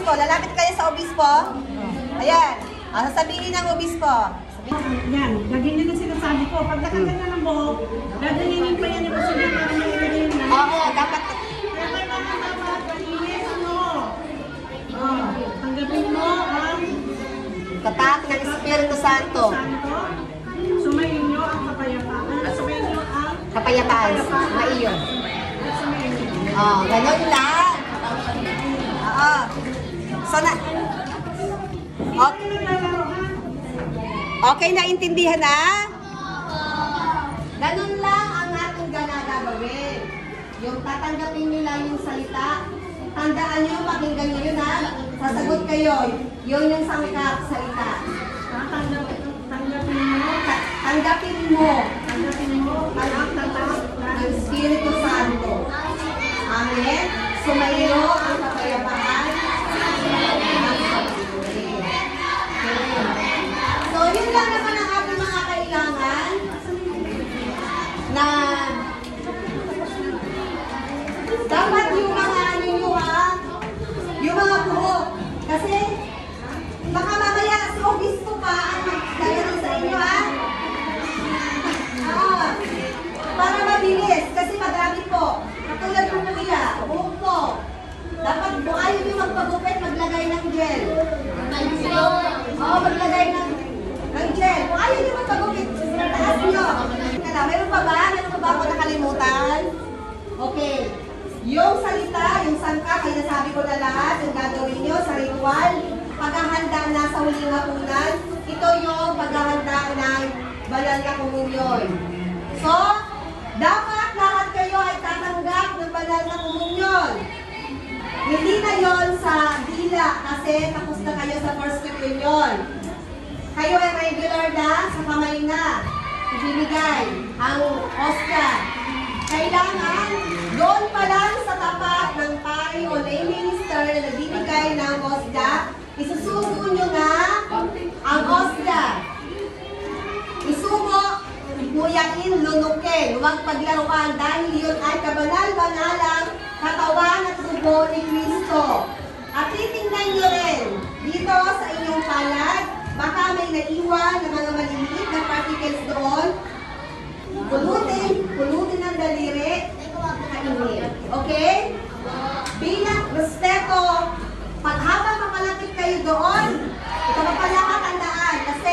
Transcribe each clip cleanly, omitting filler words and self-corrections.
obispo. Lalapit kayo sa obispo. Ayan. Sasabihin ng obispo. Yan, lagyan nyo na sinasabi ko. Pag nakaganyan ng buhok, gagawin pa yan yung basura para mailagay na. Oo, dapat. Kaya kailangan dapat malinis ano. Tanggapin mo ang Tatak ng Espiritu Santo. Sumayin nyo ang kapayapaan. Sumayin nyo ang Kapayapaan. Maiyo. sumayin nyo. Ganun lang. Oo. So na. Okay, naintindihan na? Ganun lang ang ating gagawin. Yung tatanggapin nyo lang yung salita. Tandaan nyo, pakinggan nyo yun ha. Sasagot kayo. Yun yung sangkap salita. Tanggapin mo. Tanggapin mo. Tanggapin mo. Ang tatak Ang Espiritu Santo. Amen. Sumayo ang kapayapaan. So, yun lang naman ang ating mga kailangan na dapat yung mga yung mga buhok. Kasi baka mamaya si obispo pa ang magdagaling sa inyo ha. Para mabilis. Kasi madami po. Katulad ng kuya, buhok po. Dapat po ayaw nyo magpagupit, maglagay ng gel. Maglagay ng gel. Kung ayaw nyo magpagupit, taas nyo. Meron pa ba? Meron pa ba ako nakalimutan? Okay. Yung salita, yung sangkap, ay nasabi ko na lahat, yung gagawin nyo sa ritual, paghahanda na sa huling hapunan, ito yung paghahanda ng banal na komunyon. So, dapat lahat kayo ay tatanggap ng banal na komunyon. Hindi na yon sa dila kasi tapos na kayo sa first communion. Kayo ay regular na sa kamay na. Ibibigay ang hostia. Kailangan doon pa lang sa tapat ng pari o lay minister na nagbibigay ng hostia, isusubo nyo na ang hostia. Isubo, nguyain, lunukin, huwag paglaruan dahil yun ay kabanal-banalang katawan at dugo ni Kristo. At titingnan nyo rin dito sa inyong palad, baka may naiwan na mga maliliit na particles doon. Pulutin ang daliri, kainin. Okay? Bilang respeto, pag habang mapalapit kayo doon, ito pa pala katandaan kasi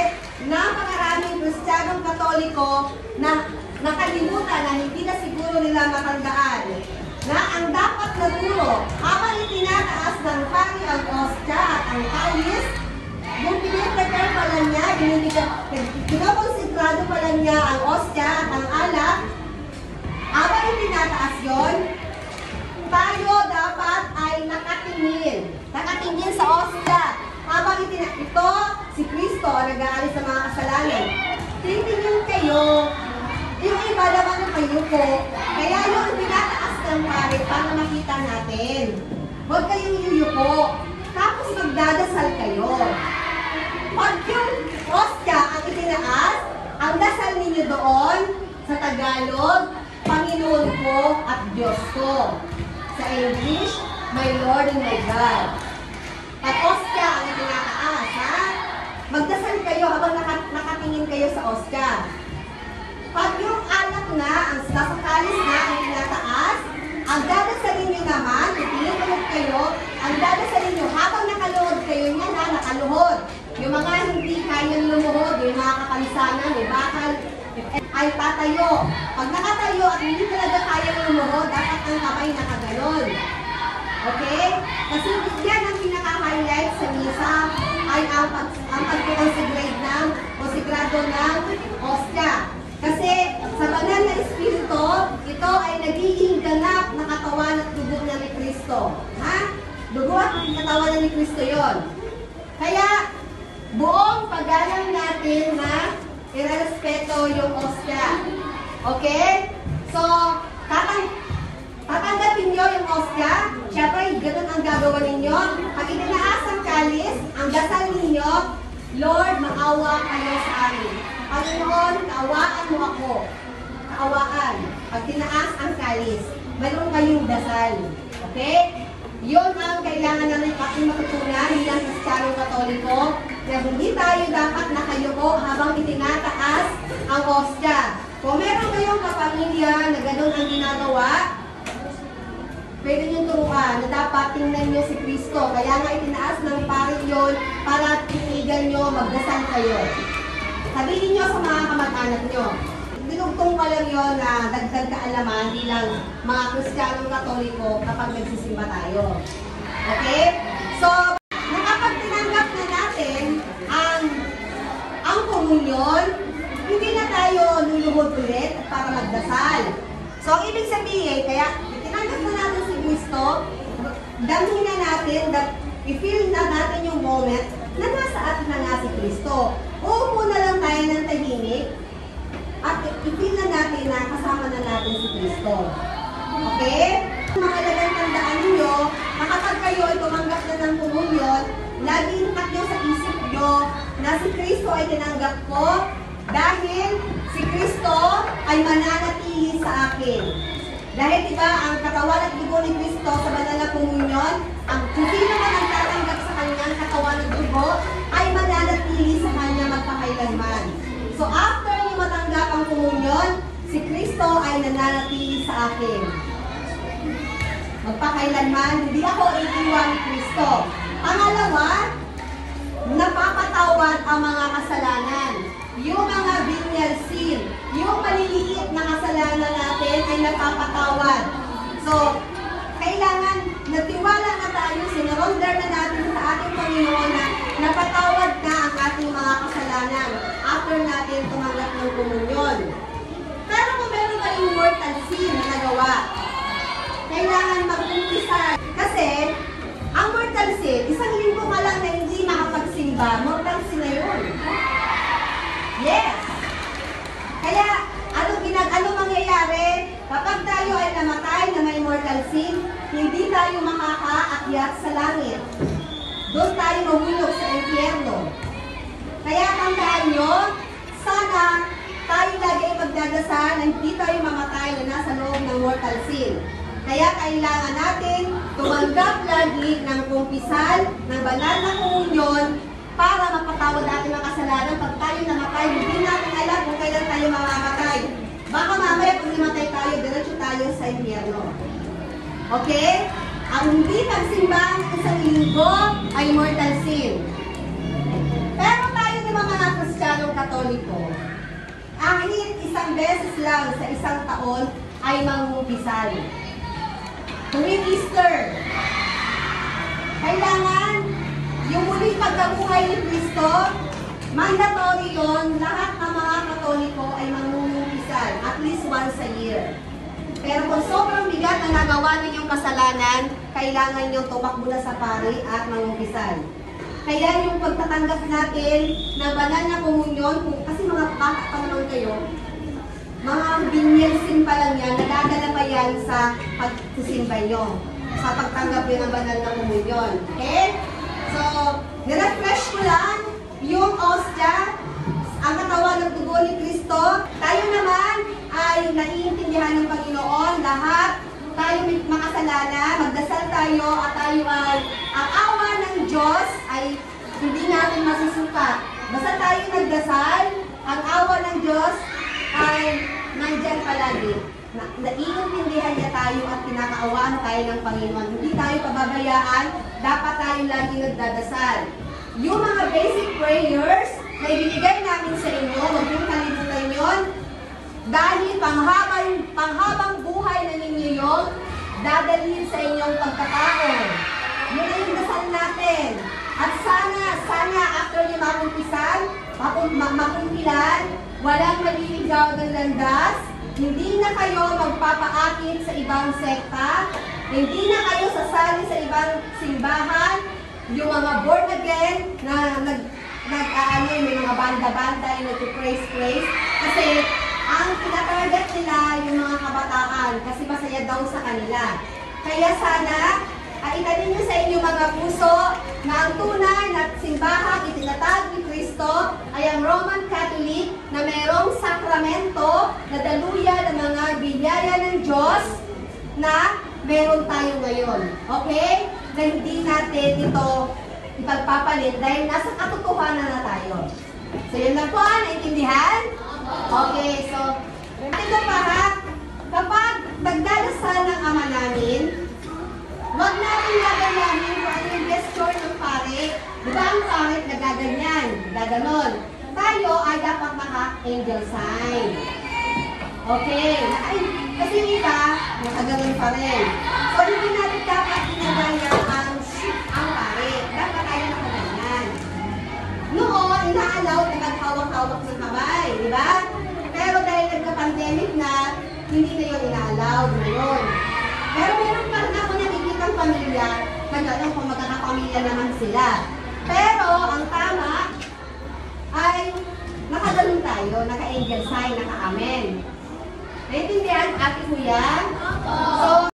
napakaraming Kristiyanong Katoliko na nakalimutan na hindi na siguro nila matandaan na ang dapat na duro, habang itinataas ng pari ang hostia at ang kalis, yung piniprepare pa lang niya, kinokonsentrado pa lang niya ang hostia at ang alak, habang itinataas yon, tayo dapat ay nakatingin sa hostia. Habang ito, si Kristo ang nag-aalis sa mga kasalanan. Titingin kayo, yung iba naman ng payuko, kaya yung pinataas ng pari para makita natin. Huwag kayong yuyuko, tapos magdadasal kayo. Pag yung hostia ang itinaas, ang dasal ninyo doon, sa Tagalog, Panginoon ko at Diyos ko. Sa English, my Lord and my God. At hostia ang itinataas, ha? Magdasal kayo habang nakatingin kayo sa hostia. Pag yung alak na, ang nasakalis na ang tinataas, ang dadasalin nyo naman, titingin ulit kayo, ang dadasalin nyo habang nakaluhod kayo niya na nakaluhod. Yung mga hindi kayang lumuhod, yung mga kapansanan, may bakal, ay tatayo. Pag nakatayo at hindi talaga kayang lumuhod, dapat ang kamay nakaganon. Okay? Kasi yan ang pinaka-highlight sa misa ay ang pag-consigrate ng o sigrado ng hostia. Kasi sa banal na espiritu, ito ay nagiging ganap na katawan at dugo na ni Kristo. Ha? Dugo at katawan na ni Kristo yon. Kaya, buong paggalang natin na irerespeto yung hostia. Okay? So, tatanggapin nyo yung hostia. Siyempre, ganun ang gagawa ninyo. Pag itinaas ang kalis, ang dasal ninyo, Lord, maawa kayo sa amin. Panginoon, kaawaan mo ako. Kaawaan. Pag tinaas ang kalis, mayroon kayong dasal. Okay? Yun ang kailangan namin ating matutunan bilang Kristiyanong Katoliko na hindi tayo dapat nakayuko habang itinataas ang hostya. Kung meron kayong kapamilya na gano'n ang ginagawa, pwede niyong turuan na dapat tingnan niyo si Kristo. Kaya nga itinaas ng pari yun para tinigan niyo, magdasal kayo. Sabihin niyo sa mga kamag-anak niyo. Dinugtong ko lang yun na dagdag kaalaman bilang mga Kristiyanong Katoliko kapag nagsisimba tayo. Okay? So, nakapag tinanggap na natin ang komunyon, hindi na tayo luluhod ulit para magdasal. So, ang ibig sabihin, kaya tinanggap na natin si Kristo, damhin na natin, i-feel na natin yung moment na nasa atin na nga si Kristo. Uupo na lang tayo ng tahimik at i-feel na natin na kasama na natin si Kristo. Okay? Mahalagang tandaan ninyo na kapag kayo ay tumanggap na ng komunyon, lagi ikat nyo sa isip nyo na si Kristo ay tinanggap ko dahil si Kristo ay mananatili sa akin. Dahil diba, ang katawan at dugo ni Kristo sa banal na komunyon, ang sino man ang tatanggap sa kanyang katawan at dugo, ay mananatili sa kanya magpakailanman. So after niyo matanggap ang komunyon, si Kristo ay nananatili sa akin. Magpakailanman, hindi ako iiwan ni Kristo. Pangalawa, napapatawad ang mga kasalanan. Yung mga venial sin, yung maliliit na kasalanan natin ay napapatawad. So, kailangan natiwala na tayo, sinurrender na natin sa ating Panginoon na napatawad na ang ating mga kasalanan after natin tumanggap ng komunyon. Pero kung meron kayong mortal sin na nagawa, kailangan mag-umpisa. Kasi, ang mortal sin, isang linggo ka lang na hindi makapagsimba, mortal sin na yun. Yes! Kaya, ano mangyayari? Kapag tayo ay namatay na may mortal sin, hindi tayo makakaakyat sa langit. Doon tayo mahulog sa impyerno. Kaya tandaan nyo, sana tayo lagi ay magdadasal na hindi tayo mamatay na nasa loob ng mortal sin. Kaya kailangan natin tumanggap lagi ng kumpisal ng banal na komunyon para mapatawad natin ang kasalanan. Pag tayo namatay, hindi natin alam kung kailan tayo mamamatay. Baka mamaya pag namatay tayo, diretso tayo sa impyerno. Okay? Ang hindi nagsimba ng isang linggo ay mortal sin. Pero tayo naman mga Kristiyanong Katoliko, kahit isang beses lang sa isang taon ay mangumpisal. Tuwing Easter, kailangan yung muling pagkabuhay ni Kristo, mandatory yun, lahat ng mga Katoliko ay mangungumpisal at least once a year. Pero kung sobrang bigat na nagawa ninyong kasalanan, kailangan nyo tumakbo na sa pari at mangumpisal. Kaya yung pagtatanggap natin ng banal na komunyon, kasi mga bata pa naman kayo, mga binyelsin pa lang yan, nadadala pa yan sa pagsisimba nyo, sa pagtanggap nyo ng banal na komunyon. Okay? So, nirefresh ko lang yung ostya, ang katawan ng dugo ni Kristo. Tayo naman ay naiintindihan ng Panginoon, lahat tayo may makasalanan, magdasal tayo at tayo ay, ang awa ng Diyos ay hindi natin masusukat. Basta tayo nagdasal, ang awa ng Diyos ay nandyan palagi. Naiintindihan niya tayo at kinakaawaan tayo ng Panginoon. Hindi tayo pababayaan, dapat tayo lagi nagdadasal. Yung mga basic prayers na ibinigay namin sa inyo, huwag yung kalimutan yun. Dahil panghabang buhay na ninyo yung dadalhin sa inyong pagkatao. Yun ay yung dasal natin. At sana after nyo makumpilan, walang maliligaw ng landas, hindi na kayo magpapaakit sa ibang sekta, hindi na kayo sasali sa ibang simbahan, yung mga born again na may mga banda-banda yung nag-praise, kasi ang tinatarget nila yung mga kabataan kasi masaya daw sa kanila. Kaya sana, itanin nyo sa inyong mga puso na ang tunay na simbahang itinatag ni Kristo ay ang Roman Catholic na mayroong sakramento na daluyan ng mga biyaya ng Diyos na meron tayo ngayon. Okay? na hindi natin ito ipagpapalit dahil nasa katotohanan na tayo. So, yun lang po, naintindihan? Okay, so, ito pa ha, kapag nagdarasal ng Ama namin, huwag natin gagayahin kung ano yung gesture ng pare. Di ba ang pare nagaganyan, gaganon. Tayo ay dapat naka-angel sign. Okay, kasi yung iba, nakaganon pa rin. So, hindi natin dapat ginagaya ang pare. Dapat tayo nakaganyan. Noon, ina-allow na naghawak-hawak ng kamay, di ba? Pero dahil nagka-pandemic na, hindi na yun ina-allow ngayon. Pero meron pa rin ako nakikitang pamilya, na gano'n kung magkakapamilya naman sila. Pero ang tama ay nakaganon tayo, naka-angel sign, naka-amen. Naintindihan, ate kuya? So,